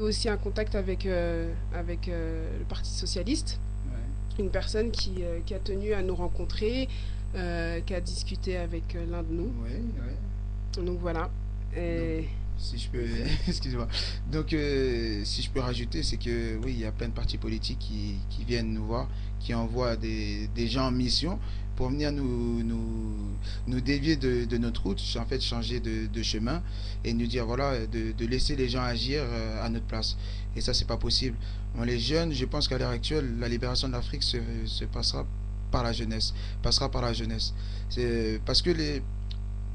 Aussi un contact avec le Parti socialiste, Ouais, une personne qui a tenu à nous rencontrer, qui a discuté avec l'un de nous. ouais, ouais. Donc voilà. Donc, Et si je peux, excusez-moi. Donc, si je peux rajouter, c'est que oui, il y a plein de partis politiques qui viennent nous voir, qui envoient des gens en mission pour venir nous dévier de notre route, en fait, changer de chemin et nous dire, voilà, de laisser les gens agir à notre place. Et ça, c'est pas possible. Bon, les jeunes, je pense qu'à l'heure actuelle, la libération de l'Afrique se passera par la jeunesse, passera par la jeunesse. C'est parce que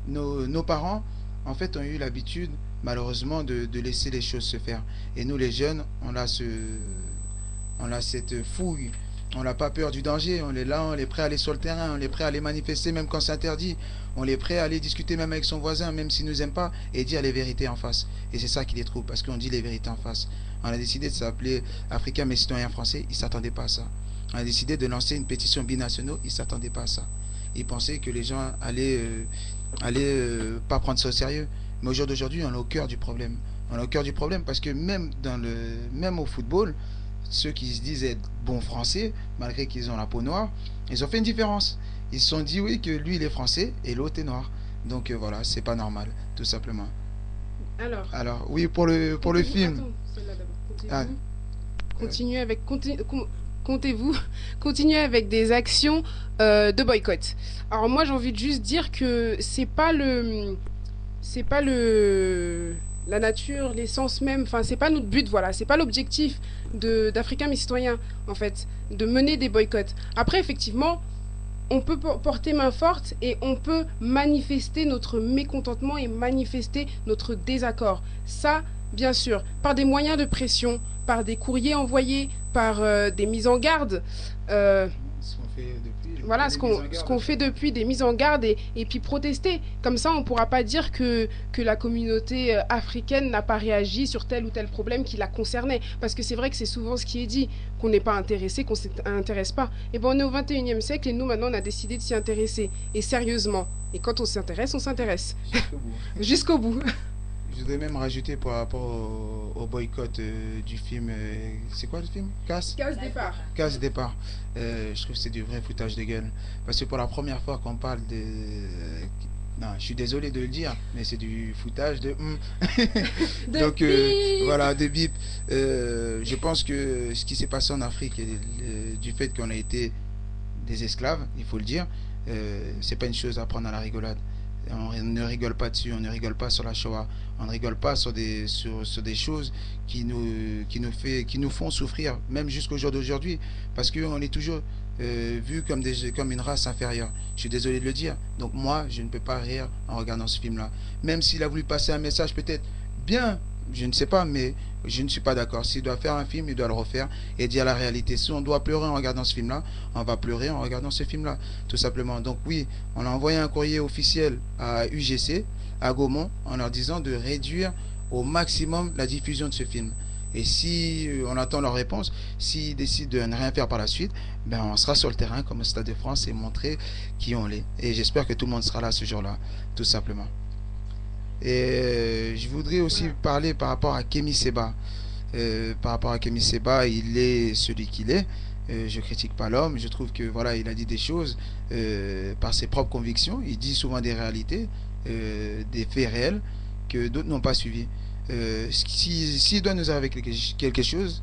nos parents, en fait, ont eu l'habitude, malheureusement, de laisser les choses se faire. Et nous, les jeunes, on a cette fouille. On n'a pas peur du danger. On est là, on est prêt à aller sur le terrain, on est prêt à aller manifester même quand c'est interdit. On est prêt à aller discuter même avec son voisin, même s'il ne nous aime pas, et dire les vérités en face. Et c'est ça qui les trouble, parce qu'on dit les vérités en face. On a décidé de s'appeler Africains mais citoyens français, ils ne s'attendaient pas à ça. On a décidé de lancer une pétition binationaux, ils ne s'attendaient pas à ça. Ils pensaient que les gens allaient pas prendre ça au sérieux. Mais au jour d'aujourd'hui, on est au cœur du problème. On est au cœur du problème parce que même au football, ceux qui se disent être bons français, malgré qu'ils ont la peau noire, ils ont fait une différence. Ils se sont dit oui que lui il est français et l'autre est noir. Donc voilà, c'est pas normal, tout simplement. alors, Alors oui pour le comptez-vous, film. attends, celle-là d'abord, Ah, comptez-vous euh, continuer avec, comptez-vous continuer avec des actions de boycott. Alors moi, j'ai envie de juste dire que c'est pas la nature, l'essence même, enfin c'est pas notre but, voilà, c'est pas l'objectif de d'Africains mais citoyens en fait, de mener des boycotts. Après effectivement, on peut porter main forte et on peut manifester notre mécontentement et manifester notre désaccord. Ça, bien sûr, par des moyens de pression, par des courriers envoyés, par des mises en garde. Euh, ce qu'on fait depuis, il y a voilà des mises en ce garde à qu'on fait faire. depuis, des mises en garde et puis protester. Comme ça, on ne pourra pas dire que la communauté africaine n'a pas réagi sur tel ou tel problème qui la concernait. Parce que c'est vrai que c'est souvent ce qui est dit, qu'on n'est pas intéressé, qu'on ne s'intéresse pas. Et bien, on est au 21e siècle et nous, maintenant, on a décidé de s'y intéresser. Et sérieusement. Et quand on s'intéresse, on s'intéresse. Jusqu'au bout. Jusqu'au bout. Je voudrais même rajouter par rapport au boycott du film. C'est quoi le film? Casse? Case départ. Casse départ. Je trouve que c'est du vrai foutage de gueule. Parce que pour la première fois qu'on parle de. Non, je suis désolé de le dire, mais c'est du foutage de. De Donc bip. voilà, de bip. Je pense que ce qui s'est passé en Afrique, et du fait qu'on a été des esclaves, il faut le dire, c'est pas une chose à prendre à la rigolade. On ne rigole pas dessus, on ne rigole pas sur la Shoah, on ne rigole pas sur des choses qui nous font souffrir, même jusqu'au jour d'aujourd'hui, parce qu'on est toujours vu comme une race inférieure. Je suis désolé de le dire. Donc moi, je ne peux pas rire en regardant ce film-là. Même s'il a voulu passer un message peut-être bien, je ne sais pas, mais je ne suis pas d'accord. S'il doit faire un film, il doit le refaire et dire la réalité. Si on doit pleurer en regardant ce film-là, on va pleurer en regardant ce film-là, tout simplement. Donc oui, on a envoyé un courrier officiel à UGC, à Gaumont, en leur disant de réduire au maximum la diffusion de ce film. Et si on attend leur réponse, s'ils décident de ne rien faire par la suite, ben on sera sur le terrain comme au Stade de France et montrer qui on est. Et j'espère que tout le monde sera là ce jour-là, tout simplement. Et je voudrais aussi Voilà. parler par rapport à Kémy Seba. Par rapport à Kémy Seba, il est celui qu'il est. Je critique pas l'homme. Je trouve que voilà, il a dit des choses par ses propres convictions. Il dit souvent des réalités, des faits réels que d'autres n'ont pas suivis. S'il doit nous arriver quelque chose,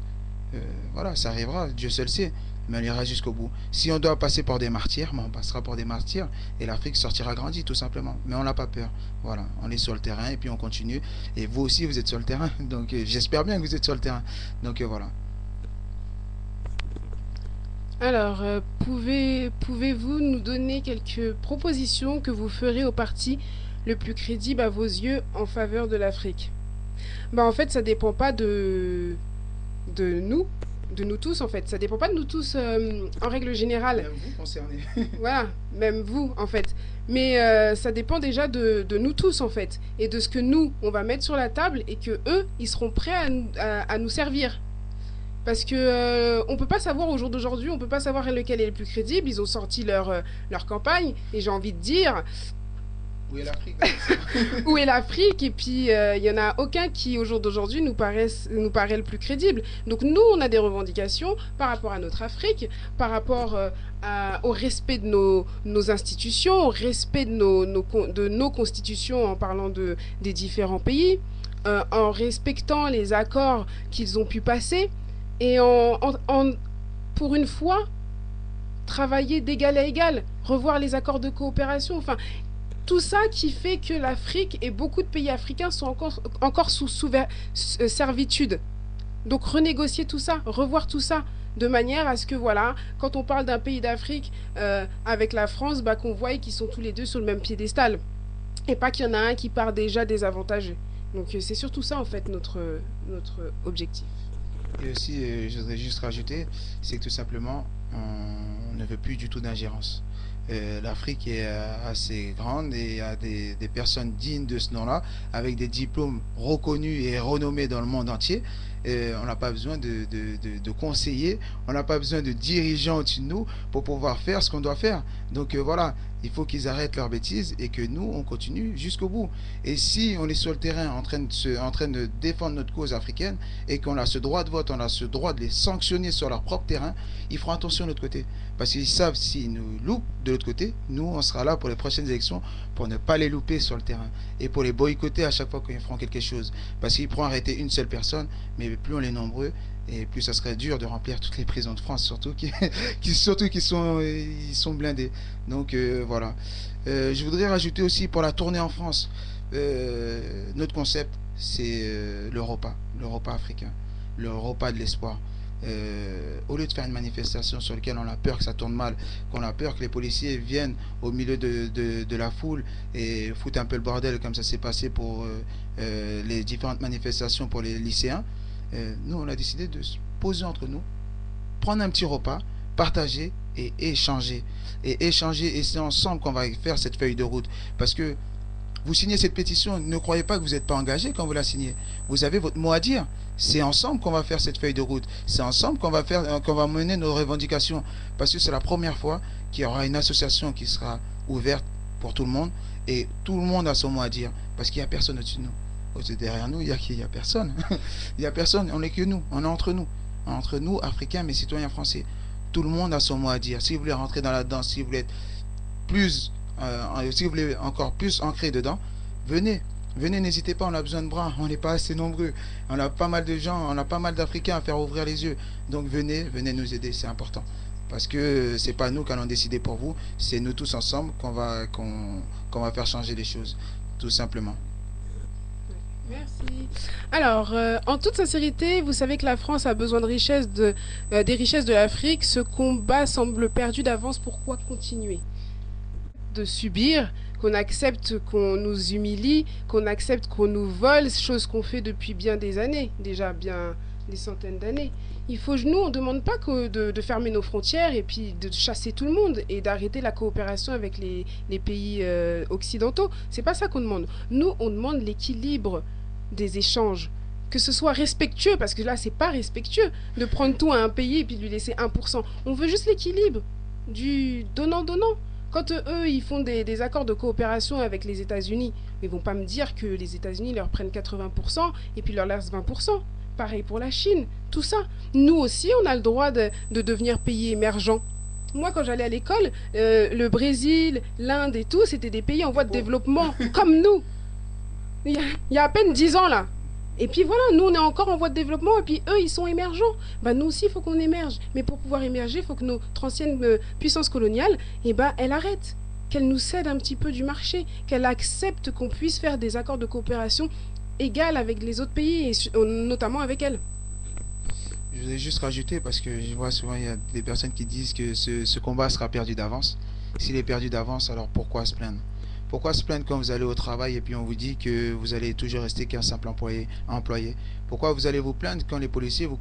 voilà, ça arrivera. Dieu seul sait. Mais on ira jusqu'au bout. Si on doit passer par des martyrs, ben on passera par des martyrs et l'Afrique sortira grandie tout simplement. Mais on n'a pas peur. Voilà, on est sur le terrain et puis on continue. Et vous aussi, vous êtes sur le terrain. Donc j'espère bien que vous êtes sur le terrain. Donc voilà. Alors, pouvez-vous nous donner quelques propositions que vous ferez au parti le plus crédible à vos yeux en faveur de l'Afrique? Bah en fait, ça dépend pas de nous, de nous tous en fait. Ça dépend pas de nous tous en règle générale. Même vous concernez. Voilà, même vous en fait. Mais ça dépend déjà de nous tous en fait. Et de ce que nous, on va mettre sur la table et que eux, ils seront prêts à nous servir. Parce que on peut pas savoir au jour d'aujourd'hui, on peut pas savoir lequel est le plus crédible. Ils ont sorti leur campagne et j'ai envie de dire, Où est l'Afrique? Où est l'Afrique? Et puis, il n'y en a aucun qui, au jour d'aujourd'hui, nous paraît le plus crédible. Donc, nous, on a des revendications par rapport à notre Afrique, par rapport au respect de nos institutions, au respect de de nos constitutions en parlant des différents pays, en respectant les accords qu'ils ont pu passer et pour une fois, travailler d'égal à égal, revoir les accords de coopération. Enfin, tout ça qui fait que l'Afrique et beaucoup de pays africains sont encore sous servitude. Donc renégocier tout ça, revoir tout ça, de manière à ce que, voilà, quand on parle d'un pays d'Afrique avec la France, bah, qu'on voit qu'ils sont tous les deux sur le même piédestal. Et pas qu'il y en a un qui part déjà désavantagé. Donc c'est surtout ça, en fait, notre objectif. Et aussi, je voudrais juste rajouter, c'est que tout simplement, on ne veut plus du tout d'ingérence. L'Afrique est assez grande et il y a des personnes dignes de ce nom-là, avec des diplômes reconnus et renommés dans le monde entier. On n'a pas besoin de conseillers, on n'a pas besoin de dirigeants au-dessus de nous pour pouvoir faire ce qu'on doit faire. Donc voilà, il faut qu'ils arrêtent leurs bêtises et que nous, on continue jusqu'au bout. Et si on est sur le terrain en train de défendre notre cause africaine et qu'on a ce droit de vote, on a ce droit de les sanctionner sur leur propre terrain, ils feront attention de l'autre côté. Parce qu'ils savent s'ils nous loupent de l'autre côté, nous, on sera là pour les prochaines élections pour ne pas les louper sur le terrain et pour les boycotter à chaque fois qu'ils feront quelque chose. Parce qu'ils pourront arrêter une seule personne, mais plus on est nombreux, et plus ça serait dur de remplir toutes les prisons de France, surtout surtout qu'ils sont, ils sont blindés. Donc voilà. Je voudrais rajouter aussi pour la tournée en France, notre concept, c'est le repas africain, le repas de l'espoir. Au lieu de faire une manifestation sur laquelle on a peur que ça tourne mal, qu'on a peur que les policiers viennent au milieu de la foule et foutent un peu le bordel comme ça s'est passé pour les différentes manifestations pour les lycéens, nous on a décidé de se poser entre nous, prendre un petit repas, partager et échanger. Et c'est ensemble qu'on va faire cette feuille de route. Parce que vous signez cette pétition, ne croyez pas que vous n'êtes pas engagé quand vous la signez. Vous avez votre mot à dire. C'est ensemble qu'on va faire cette feuille de route. C'est ensemble qu'on va mener nos revendications. Parce que c'est la première fois qu'il y aura une association qui sera ouverte pour tout le monde. Et tout le monde a son mot à dire. Parce qu'il n'y a personne au-dessus de nous. Derrière nous, il n'y a personne. Il n'y a personne. On n'est que nous. On est entre nous. Entre nous, Africains, mais citoyens français. Tout le monde a son mot à dire. Si vous voulez rentrer dans la danse, si vous voulez être plus... si vous voulez encore plus ancrer dedans, venez. Venez, n'hésitez pas, on a besoin de bras, on n'est pas assez nombreux. On a pas mal de gens, on a pas mal d'Africains à faire ouvrir les yeux. Donc venez nous aider, c'est important. Parce que c'est pas nous qui allons décider pour vous, c'est nous tous ensemble qu'on va faire changer les choses, tout simplement. Merci. Alors, en toute sincérité, vous savez que la France a besoin de des richesses de l'Afrique. Ce combat semble perdu d'avance. Pourquoi continuer de subir, qu'on accepte qu'on nous humilie, qu'on accepte qu'on nous vole, chose qu'on fait depuis bien des années, déjà bien des centaines d'années. Nous, on ne demande pas que de fermer nos frontières et puis de chasser tout le monde et d'arrêter la coopération avec les pays occidentaux. C'est pas ça qu'on demande. Nous, on demande l'équilibre des échanges. Que ce soit respectueux, parce que là, c'est pas respectueux de prendre tout à un pays et puis de lui laisser 1%. On veut juste l'équilibre du donnant-donnant. Quand eux, ils font des accords de coopération avec les États-Unis, ils vont pas me dire que les États-Unis leur prennent 80% et puis leur laissent 20%. Pareil pour la Chine, tout ça. Nous aussi, on a le droit de devenir pays émergents. Moi, quand j'allais à l'école, le Brésil, l'Inde et tout, c'était des pays en voie de développement, comme nous. Il y a à peine 10 ans, là. Et puis voilà, nous, on est encore en voie de développement, et puis eux, ils sont émergents. Ben, nous aussi, il faut qu'on émerge. Mais pour pouvoir émerger, il faut que notre ancienne puissance coloniale, eh ben, elle arrête. Qu'elle nous cède un petit peu du marché, qu'elle accepte qu'on puisse faire des accords de coopération égales avec les autres pays, et notamment avec elle. Je voudrais juste rajouter, parce que je vois souvent, il y a des personnes qui disent que ce combat sera perdu d'avance. S'il est perdu d'avance, alors pourquoi se plaindre? Pourquoi se plaindre quand vous allez au travail et puis on vous dit que vous allez toujours rester qu'un simple employé? Pourquoi vous allez vous plaindre quand les policiers vous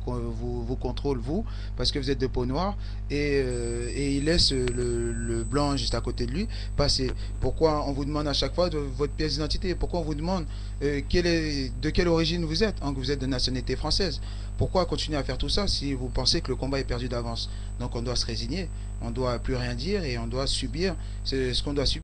contrôlent, vous, parce que vous êtes de peau noire, et ils laissent le blanc juste à côté de lui passer? Pourquoi on vous demande à chaque fois votre pièce d'identité? Pourquoi on vous demande de quelle origine vous êtes, que vous êtes de nationalité française? Pourquoi continuer à faire tout ça si vous pensez que le combat est perdu d'avance? Donc on doit se résigner, on doit plus rien dire et on doit subir ce qu'on doit subir.